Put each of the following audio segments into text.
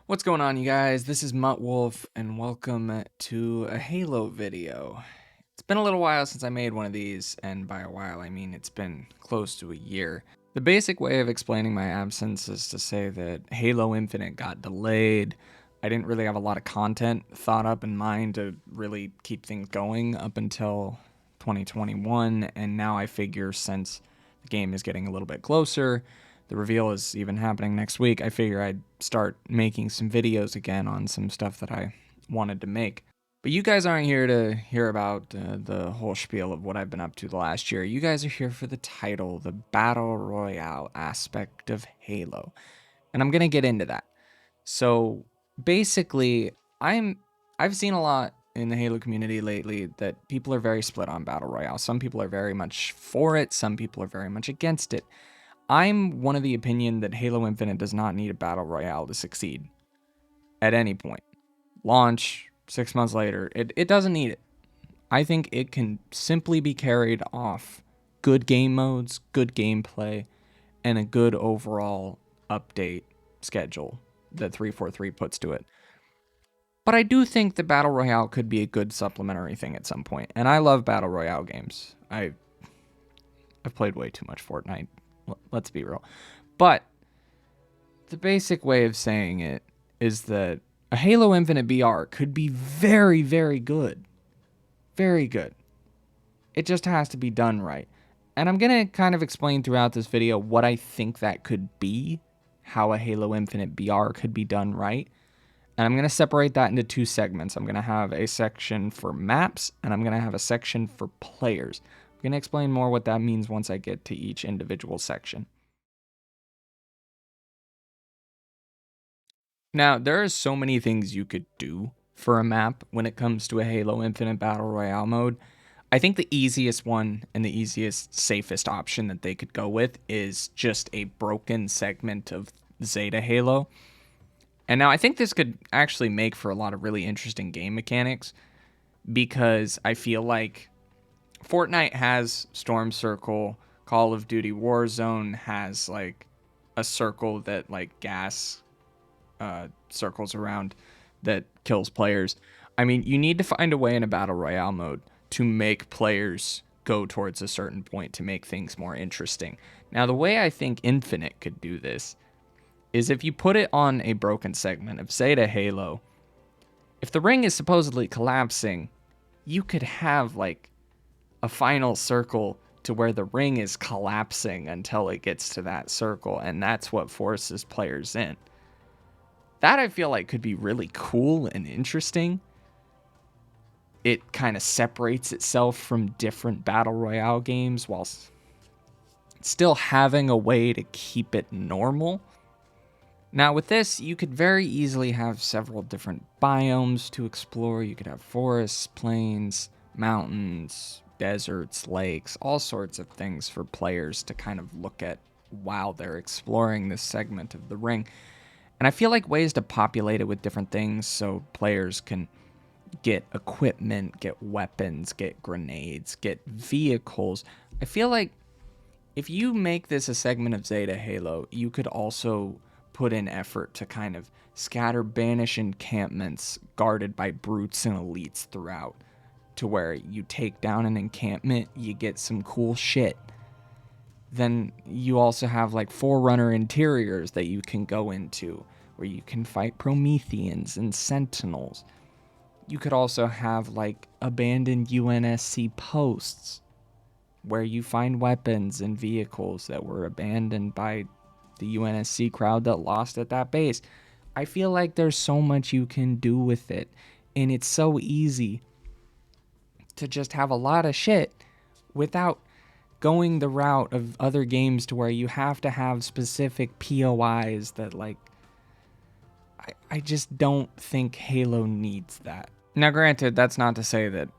What's going on, you guys? This is Mutt Wolf, and welcome to a Halo video. It's been a little while since I made one of these, and by a while I mean it's been close to a year. The basic way of explaining my absence is to say that Halo Infinite got delayed. I didn't really have a lot of content thought up in mind to really keep things going up until 2021, and now I figure since the game is getting a little bit closer, the reveal is even happening next week, I figure I'd start making some videos again on some stuff that I wanted to make. But you guys aren't here to hear about the whole spiel of what I've been up to the last year. You guys are here for the title, the Battle Royale aspect of Halo. And I'm going to get into that. So basically, I've seen a lot in the Halo community lately that people are very split on Battle Royale. Some people are very much for it, some people are very much against it. I'm one of the opinion that Halo Infinite does not need a Battle Royale to succeed at any point. Launch, 6 months later, it doesn't need it. I think it can simply be carried off good game modes, good gameplay, and a good overall update schedule that 343 puts to it. But I do think the Battle Royale could be a good supplementary thing at some point. And I love Battle Royale games. I've played way too much Fortnite. Let's be real. But the basic way of saying it is that a Halo Infinite BR could be very, very good. Very good. It just has to be done right. And I'm going to kind of explain throughout this video what I think that could be, how a Halo Infinite BR could be done right. And I'm going to separate that into two segments. I'm going to have a section for maps, and I'm going to have a section for players. I'm going to explain more what that means once I get to each individual section. Now, there are so many things you could do for a map when it comes to a Halo Infinite Battle Royale mode. I think the easiest one and the easiest, safest option that they could go with is just a broken segment of Zeta Halo. And now I think this could actually make for a lot of really interesting game mechanics, because I feel like Fortnite has Storm Circle, Call of Duty Warzone has like a circle that like gas circles around that kills players. I mean, you need to find a way in a Battle Royale mode to make players go towards a certain point to make things more interesting. Now, the way I think Infinite could do this is if you put it on a broken segment of Zeta Halo, if the ring is supposedly collapsing, you could have like a final circle to where the ring is collapsing until it gets to that circle, and that's what forces players in. That I feel like could be really cool and interesting. It kind of separates itself from different Battle Royale games while still having a way to keep it normal. Now with this, you could very easily have several different biomes to explore. You could have forests, plains, mountains, deserts, lakes, all sorts of things for players to kind of look at while they're exploring this segment of the ring. And I feel like ways to populate it with different things so players can get equipment, get weapons, get grenades, get vehicles. I feel like if you make this a segment of Zeta Halo, you could also put in effort to kind of scatter banish encampments guarded by brutes and elites throughout, to where you take down an encampment, you get some cool shit. Then you also have like Forerunner interiors that you can go into, where you can fight Prometheans and Sentinels. You could also have like abandoned UNSC posts, where you find weapons and vehicles that were abandoned by the UNSC crowd that lost at that base. I feel like there's so much you can do with it, and it's so easy to just have a lot of shit without going the route of other games to where you have to have specific POIs that like I just don't think Halo needs that. Now granted, that's not to say that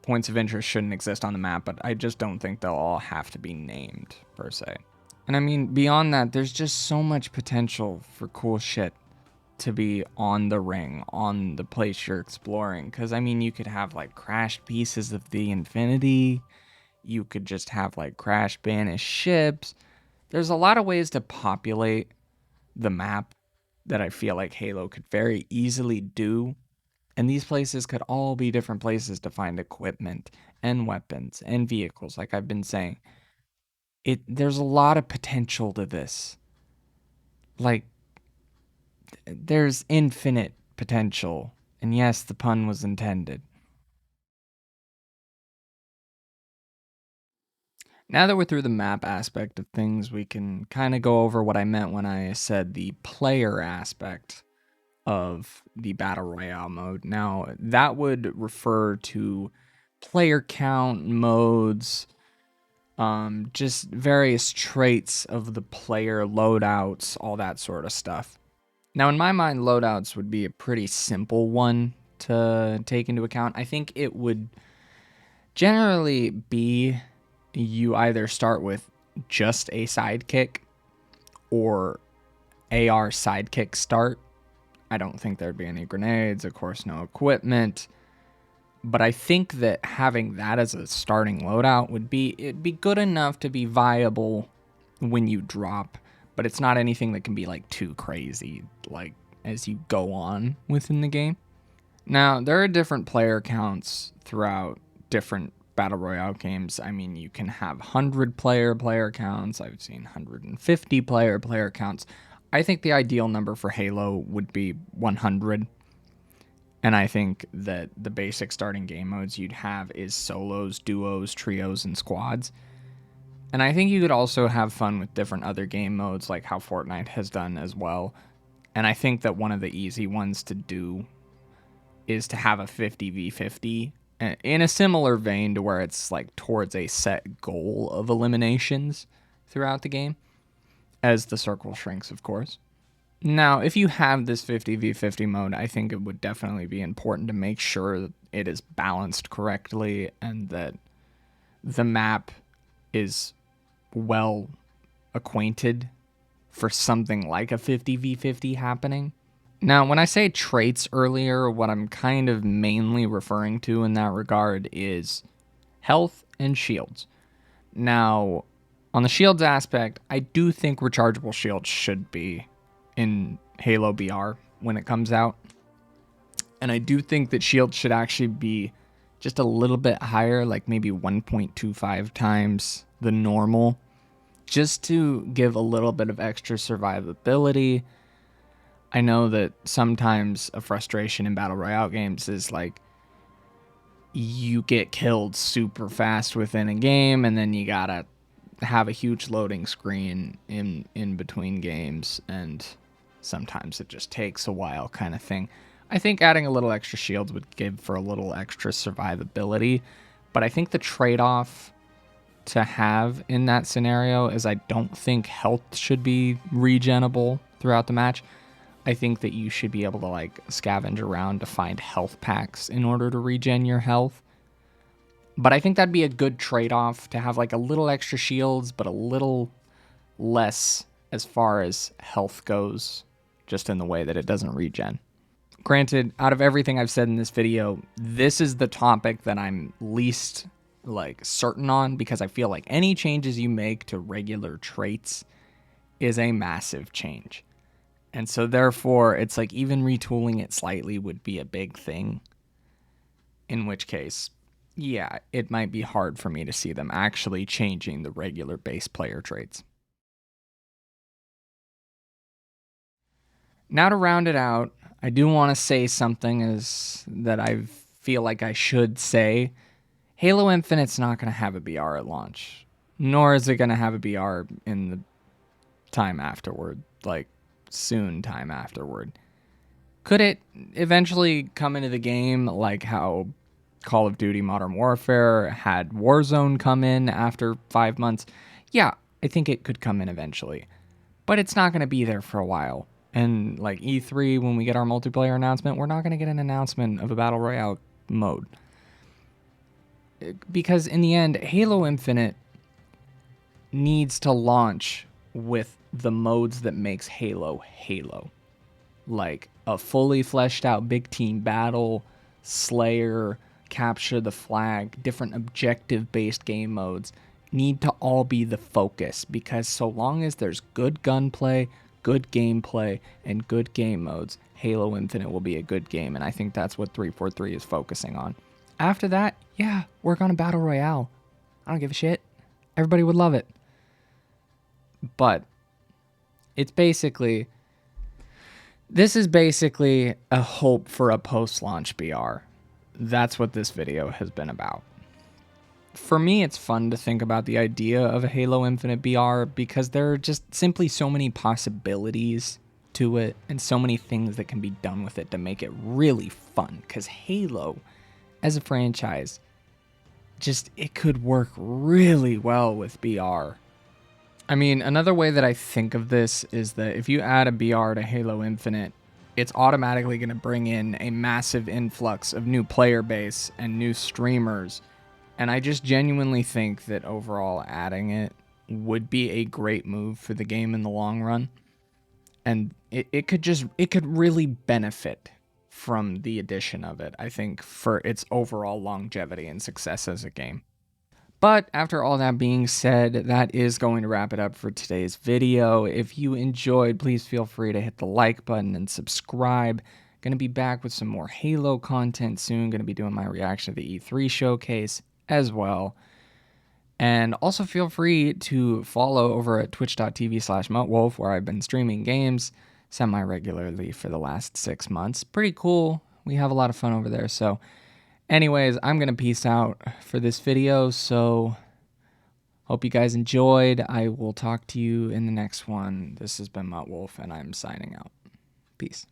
points of interest shouldn't exist on the map, but I just don't think they'll all have to be named per se. And I mean, beyond that, there's just so much potential for cool shit to be on the ring, on the place you're exploring. Because I mean, you could have like crashed pieces of the Infinity. You could just have like crash banished ships. There's a lot of ways to populate the map that I feel like Halo could very easily do. And these places could all be different places to find equipment and weapons and vehicles, like I've been saying. There's a lot of potential to this. Like, there's infinite potential. And yes, the pun was intended. Now that we're through the map aspect of things, we can kind of go over what I meant when I said the player aspect of the Battle Royale mode. Now, that would refer to player count, modes, just various traits of the player, loadouts, all that sort of stuff. Now, in my mind, loadouts would be a pretty simple one to take into account. I think it would generally be you either start with just a sidekick or AR sidekick start. I don't think there'd be any grenades, of course, no equipment. But I think that having that as a starting loadout it'd be good enough to be viable when you drop, but it's not anything that can be like too crazy like as you go on within the game. Now, there are different player counts throughout different battle royale games. I mean, you can have 100 player counts. I've seen 150 player counts. I think the ideal number for Halo would be 100. And I think that the basic starting game modes you'd have is solos, duos, trios, and squads. And I think you could also have fun with different other game modes like how Fortnite has done as well. And I think that one of the easy ones to do is to have a 50v50 in a similar vein to where it's like towards a set goal of eliminations throughout the game as the circle shrinks, of course. Now, if you have this 50v50 mode, I think it would definitely be important to make sure that it is balanced correctly and that the map is well acquainted for something like a 50v50 happening. Now, when I say traits earlier, what I'm kind of mainly referring to in that regard is health and shields. Now, on the shields aspect, I do think rechargeable shields should be in Halo BR when it comes out. And I do think that shields should actually be just a little bit higher, like maybe 1.25 times the normal, just to give a little bit of extra survivability. I know that sometimes a frustration in Battle Royale games is like you get killed super fast within a game and then you gotta have a huge loading screen in between games, and sometimes it just takes a while kind of thing. I think adding a little extra shields would give for a little extra survivability, but I think the trade-off to have in that scenario is I don't think health should be regenable throughout the match. I think that you should be able to like scavenge around to find health packs in order to regen your health. But I think that'd be a good trade-off to have like a little extra shields, but a little less as far as health goes, just in the way that it doesn't regen. Granted, out of everything I've said in this video, this is the topic that I'm least like certain on, because I feel like any changes you make to regular traits is a massive change. And so therefore, it's like even retooling it slightly would be a big thing. In which case, yeah, it might be hard for me to see them actually changing the regular base player traits. Now to round it out, I do want to say something that I feel like I should say. Halo Infinite's not going to have a BR at launch, nor is it going to have a BR in the time afterward, like soon time afterward. Could it eventually come into the game like how Call of Duty Modern Warfare had Warzone come in after 5 months? Yeah, I think it could come in eventually, but it's not going to be there for a while. And like E3, when we get our multiplayer announcement, we're not going to get an announcement of a Battle Royale mode. Because in the end, Halo Infinite needs to launch with the modes that makes Halo Halo. Like a fully fleshed out big team battle, Slayer, capture the flag, different objective based game modes need to all be the focus, because so long as there's good gunplay, good gameplay and good game modes, Halo Infinite will be a good game, and I think that's what 343 is focusing on. After that, yeah, work on a battle royale. I don't give a shit. Everybody would love it. But this is basically a hope for a post-launch BR. That's what this video has been about. For me, it's fun to think about the idea of a Halo Infinite BR because there are just simply so many possibilities to it and so many things that can be done with it to make it really fun. Because Halo, as a franchise, it could work really well with BR. I mean, another way that I think of this is that if you add a BR to Halo Infinite, it's automatically going to bring in a massive influx of new player base and new streamers. And I just genuinely think that overall adding it would be a great move for the game in the long run. And it could really benefit from the addition of it, I think, for its overall longevity and success as a game. But after all that being said, that is going to wrap it up for today's video. If you enjoyed, please feel free to hit the like button and subscribe. Going to be back with some more Halo content soon. Going to be doing my reaction to the E3 showcase as well. And also feel free to follow over at twitch.tv/muttwolf, where I've been streaming games semi-regularly for the last 6 months. Pretty cool. We have a lot of fun over there. So anyways, I'm going to peace out for this video. So hope you guys enjoyed. I will talk to you in the next one. This has been Muttwolf, and I'm signing out. Peace.